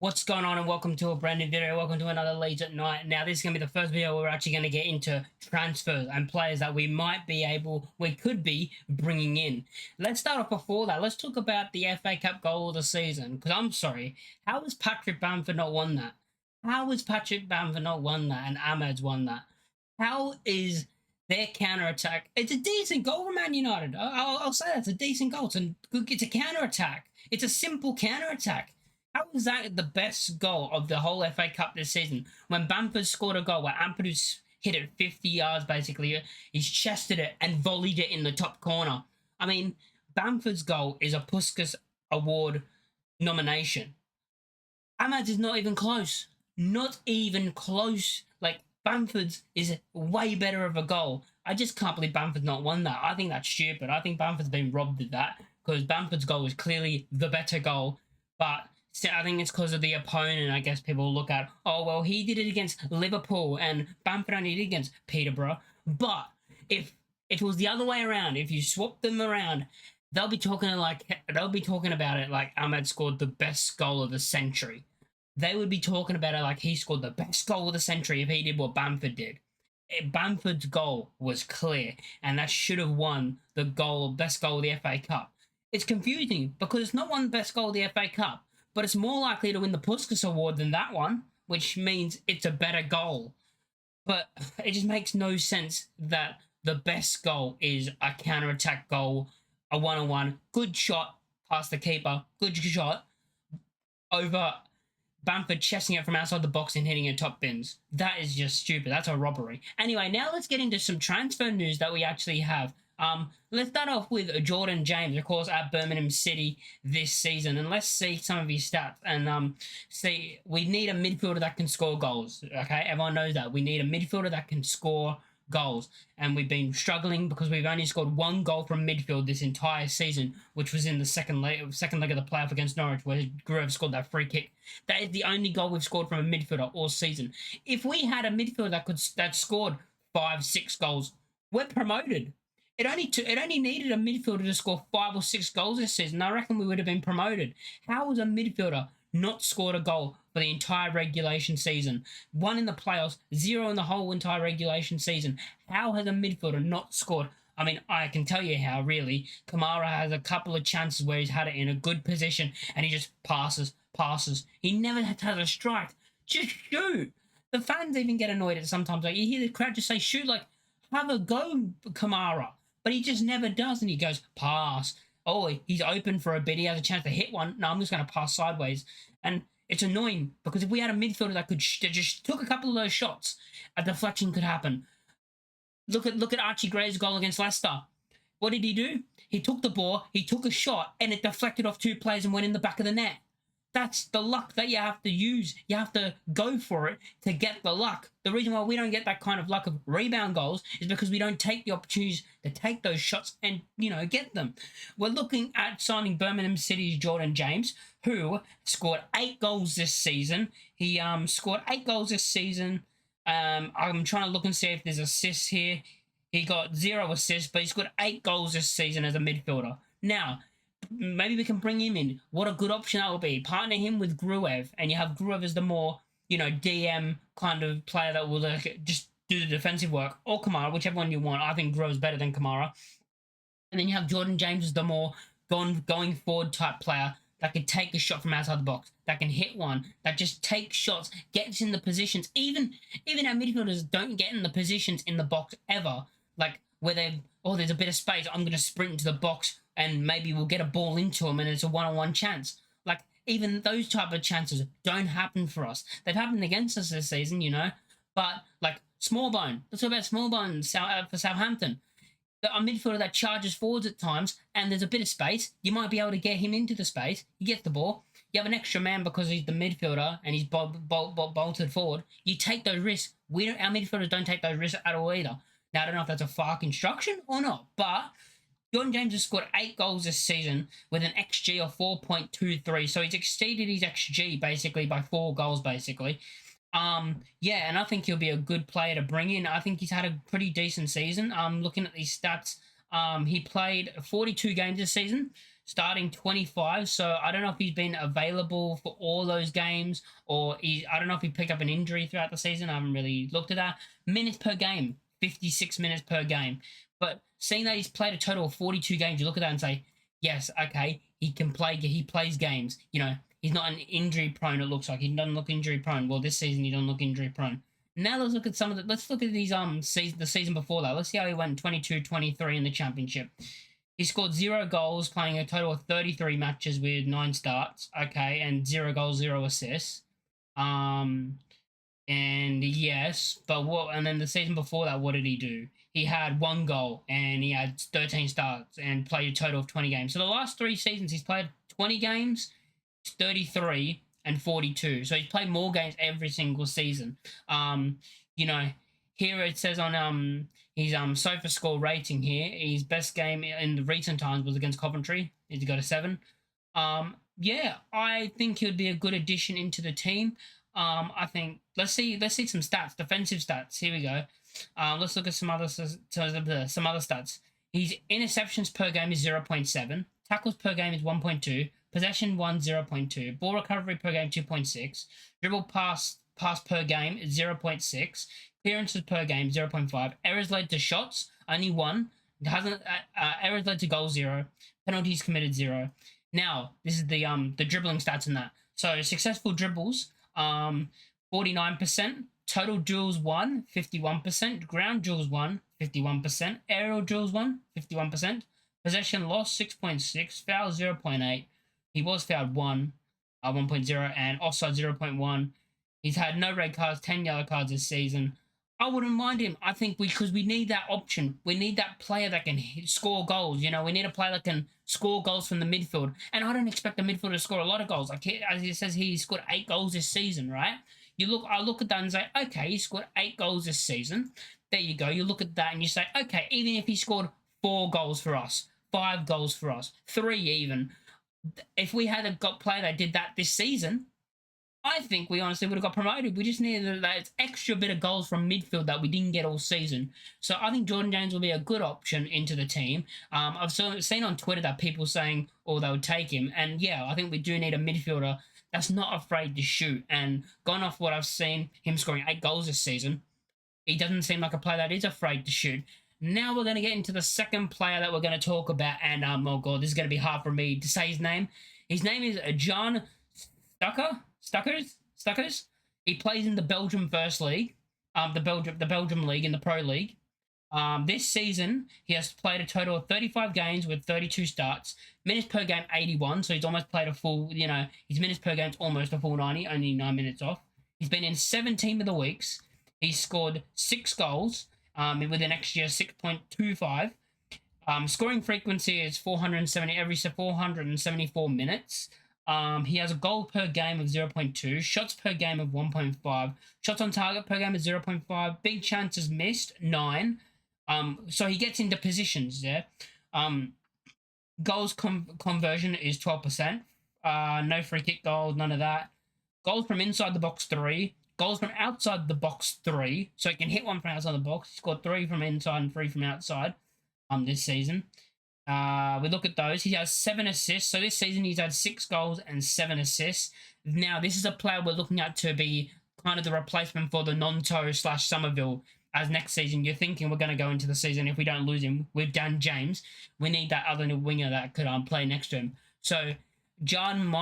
What's going on, and welcome to a brand new video. Welcome to another Leeds at Night. Now, this is going to be the first video where we're actually going to get into transfers and players that we could be bringing in. Let's start off before that. Let's talk about the FA Cup goal of the season. Because I'm sorry, how has Patrick Bamford not won that? How has Patrick Bamford not won that and Ahmed's won that? How is their counter-attack? It's a decent goal from Man United. I'll say that's a decent goal. It's a counter-attack. It's a simple counter-attack. How was that the best goal of the whole FA Cup this season? When Bamford scored a goal where Ampadu hit it 50 yards, basically, he's chested it and volleyed it in the top corner. I mean, Bamford's goal is a Puskas Award nomination. Ahmad's is not even close. Not even close. Like, Bamford's is way better of a goal. I just can't believe Bamford's not won that. I think that's stupid. I think Bamford's been robbed of that because Bamford's goal is clearly the better goal, but I think it's because of the opponent. I guess people look at, oh, well, he did it against Liverpool and Bamford only did it against Peterborough. But if it was the other way around, if you swap them around, they'll be talking about it like Ahmed scored the best goal of the century. They would be talking about it like he scored the best goal of the century if he did what Bamford did. Bamford's goal was clear, and that should have won the best goal of the FA Cup. It's confusing because it's not won the best goal of the FA Cup, but it's more likely to win the Puskas Award than that one, which means it's a better goal. But it just makes no sense that the best goal is a counter-attack goal, a one-on-one, good shot past the keeper, good shot, over Bamford chesting it from outside the box and hitting it top bins. That is just stupid. That's a robbery. Anyway, now let's get into some transfer news that we actually have. Let's start off with Jordan James, of course, at Birmingham City this season, and let's see some of his stats. And see, we need a midfielder that can score goals. Okay, everyone knows that we need a midfielder that can score goals, and we've been struggling because we've only scored one goal from midfield this entire season, which was in the second leg of the playoff against Norwich, where Gruev scored that free kick. That is the only goal we've scored from a midfielder all season. If we had a midfielder that scored 5-6 goals, we're promoted. It only needed a midfielder to score 5 or 6 goals this season. I reckon we would have been promoted. How has a midfielder not scored a goal for the entire regulation season? 1 in the playoffs, 0 in the whole entire regulation season. How has a midfielder not scored? I mean, I can tell you how, really. Kamara has a couple of chances where he's had it in a good position and he just passes. He never has a strike. Just shoot. The fans even get annoyed at sometimes. Like, you hear the crowd just say, shoot, like, have a go, Kamara. But he just never does, and he goes, pass. Oh, he's open for a bit. He has a chance to hit one. No, I'm just going to pass sideways. And it's annoying, because if we had a midfielder that just took a couple of those shots, a deflection could happen. Look at Archie Gray's goal against Leicester. What did he do? He took the ball, he took a shot, and it deflected off 2 players and went in the back of the net. That's the luck that you have to use. You have to go for it to get the luck. The reason why we don't get that kind of luck of rebound goals is because we don't take the opportunities to take those shots and, get them. We're looking at signing Birmingham City's Jordan James, who scored 8 goals this season. He scored 8 goals this season. I'm trying to look and see if there's assists here. He got 0 assists, but he scored 8 goals this season as a midfielder. Now, maybe we can bring him in. What a good option that would be. Partner him with Gruev, and you have Gruev as the more, DM kind of player that will just do the defensive work, or Kamara, whichever one you want. I think Gruev's better than Kamara. And then you have Jordan James as the more going forward type player that can take a shot from outside the box, that can hit one, that just takes shots, gets in the positions. Even our midfielders don't get in the positions in the box ever. Like, where there's a bit of space, I'm going to sprint into the box and maybe we'll get a ball into him and it's a one-on-one chance. Like, even those type of chances don't happen for us. They've happened against us this season, But, like, Smallbone. Let's talk about Smallbone for Southampton. A midfielder that charges forwards at times and there's a bit of space. You might be able to get him into the space. He gets the ball. You have an extra man because he's the midfielder and he's bolted forward. You take those risks. Our midfielders don't take those risks at all either. Now, I don't know if that's a far construction or not, but Jordan James has scored 8 goals this season with an XG of 4.23, so he's exceeded his XG basically by 4 goals basically. Yeah, and I think he'll be a good player to bring in. I think he's had a pretty decent season. Looking at these stats, he played 42 games this season. starting 25. So I don't know if he's been available for all those games, or I don't know if he picked up an injury throughout the season. I haven't really looked at that. Minutes per game, 56 minutes per game. But seeing that he's played a total of 42 games, you look at that and say, yes, okay, he can play. He plays games. He's not an injury prone. It looks like he doesn't look injury prone. Well, this season he doesn't look injury prone. Now let's look at let's look at these the season before that. Let's see how he went 22-23 in the championship. He scored 0 goals, playing a total of 33 matches with 9 starts. Okay, and 0 goals, 0 assists. And yes, but what? And then the season before that, what did he do? He had 1 goal and he had 13 starts and played a total of 20 games. So the last 3 seasons, he's played 20 games, 33, and 42. So he's played more games every single season. Here it says on his sofa score rating here, his best game in the recent times was against Coventry. He's got a 7. Yeah, I think he'd be a good addition into the team. I think let's see some stats, defensive stats. Here we go. Let's look at some other stats. His interceptions per game is 0.7. Tackles per game is 1.2. Possession 0.2. Ball recovery per game 2.6. Dribble pass per game is 0.6. Clearances per game 0.5. Errors led to shots only 1. Errors led to goals 0. Penalties committed 0. Now this is the dribbling stats in that. So successful dribbles 49%. Total duels won 51%. Ground duels won 51%. Aerial duels won 51%. Possession loss 6.6. Foul 0.8. He was fouled 1.0, and offside 0.1. He's had no red cards, 10 yellow cards this season. I wouldn't mind him. I think because we need that option. We need that player that can score goals. We need a player that can score goals from the midfield. And I don't expect the midfielder to score a lot of goals. Like, as it says, he scored 8 goals this season, right? I look at that and say, okay, he scored 8 goals this season. There you go. You look at that and you say, okay, even if he scored 4 goals for us, 5 goals for us, 3 even, if we had a player that did that this season, I think we honestly would have got promoted. We just needed that extra bit of goals from midfield that we didn't get all season. So I think Jordan James will be a good option into the team. I've seen on Twitter that people saying, oh, they would take him. And yeah, I think we do need a midfielder that's not afraid to shoot. And going off what I've seen, him scoring 8 goals this season, he doesn't seem like a player that is afraid to shoot. Now we're going to get into the second player that we're going to talk about. And, oh, God, this is going to be hard for me to say his name. His name is John Stuckers. He plays in the Belgium First League, the Belgium League in the Pro League. This season, he has played a total of 35 games with 32 starts. Minutes per game, 81. So he's almost played a full, his minutes per game is almost a full 90, only 9 minutes off. He's been in 7 Team of the Weeks. He's scored 6 goals with an XG of 6.25. Scoring frequency is 474 minutes. He has a goal per game of 0.2, shots per game of 1.5, shots on target per game of 0.5, big chances missed, 9. So he gets into positions there. Goals conversion is 12%. No free kick goals, none of that. Goals from inside the box, 3. Goals from outside the box, 3. So he can hit one from outside the box. He scored 3 from inside and 3 from outside this season. We look at those. He has 7 assists. So this season he's had 6 goals and 7 assists. Now this is a player we're looking at to be kind of the replacement for the Nonto/Somerville. As next season you're thinking we're going to go into the season, if we don't lose him with Dan James, we need that other winger that could play next to him. So John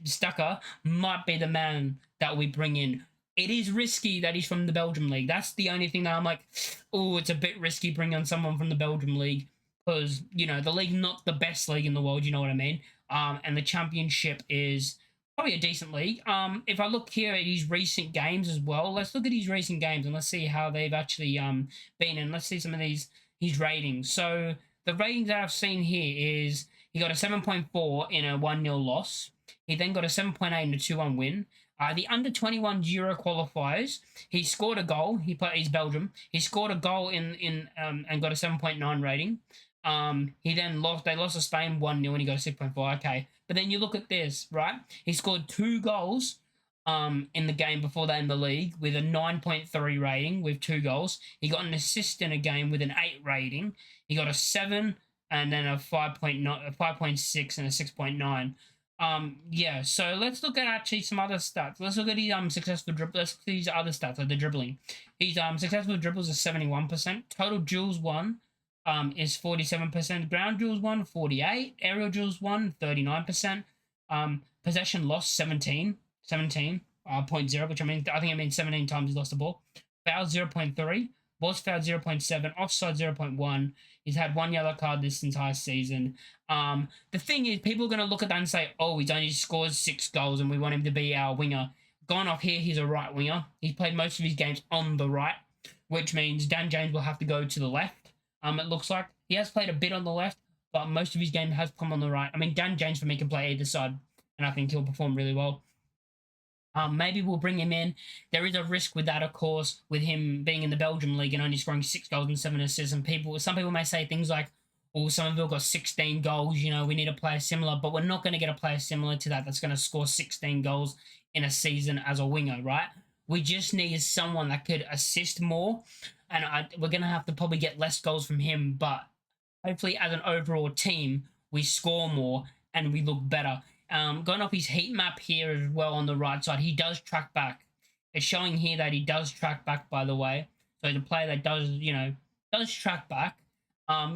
Stucker might be the man that we bring in. It is risky that he's from the Belgium League. That's the only thing that I'm like, oh, it's a bit risky bringing on someone from the Belgium League. Because, the league's not the best league in the world, you know what I mean? And the championship is probably a decent league. If I look here at his recent games as well, let's look at his recent games and let's see how they've actually been. And let's see some of his ratings. So the ratings that I've seen here is he got a 7.4 in a 1-0 loss. He then got a 7.8 in a 2-1 win. The under-21 Euro qualifiers, he scored a goal. He's Belgium. He scored a goal and got a 7.9 rating. He then lost. They lost to Spain 1-0 and he got a 6.4. Okay, but then you look at this, right? He scored 2 goals in the game before that in the league with a 9.3 rating with 2 goals. He got an assist in a game with an 8 rating. He got a 7 and then a 5.9, a 5.6, and a 6.9. Yeah, so let's look at actually some other stats. Let's look at his successful dribble. Let's look at his other stats, like the dribbling. His successful dribbles is 71%. Total duels won is 47%. Ground duels won 48. Aerial duels won 39%. Possession lost 17.0, which I think it means 17 times he lost the ball. Foul 0.3. Balls fouled 0.7. Offside 0.1. He's had one yellow card this entire season. The thing is, people are going to look at that and say, oh, he's only scored 6 goals and we want him to be our winger. Gone off here, he's a right winger. He's played most of his games on the right, which means Dan James will have to go to the left. It looks like he has played a bit on the left, but most of his game has come on the right. I mean, Dan James for me can play either side, and I think he'll perform really well. Maybe we'll bring him in. There is a risk with that, of course, with him being in the Belgium league and only scoring 6 goals and 7 assists. And some people may say things like, "Oh, Somerville got 16 goals. You know, we need a player similar," but we're not going to get a player similar to that. That's going to score 16 goals in a season as a winger, right? We just need someone that could assist more, and we're going to have to probably get less goals from him. But hopefully, as an overall team, we score more and we look better. Going off his heat map here as well on the right side, he does track back. It's showing here that he does track back, by the way. So the player that does track back.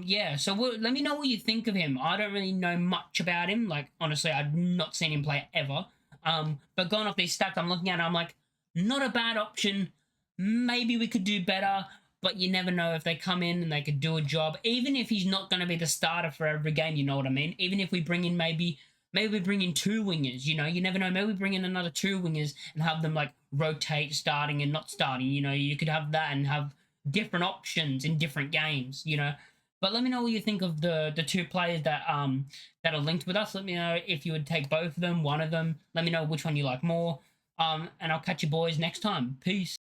Yeah, so let me know what you think of him. I don't really know much about him. Like, honestly, I've not seen him play ever. But going off these stats, I'm looking at it, I'm like, not a bad option. Maybe we could do better, but you never know if they come in and they could do a job. Even if he's not going to be the starter for every game, you know what I mean? Even if we bring in maybe we bring in 2 wingers, you know, you never know. Maybe we bring in another 2 wingers and have them like rotate starting and not starting. You know, you could have that and have different options in different games, you know. But let me know what you think of the 2 players that are linked with us. Let me know if you would take both of them, one of them. Let me know which one you like more. And I'll catch you boys next time. Peace.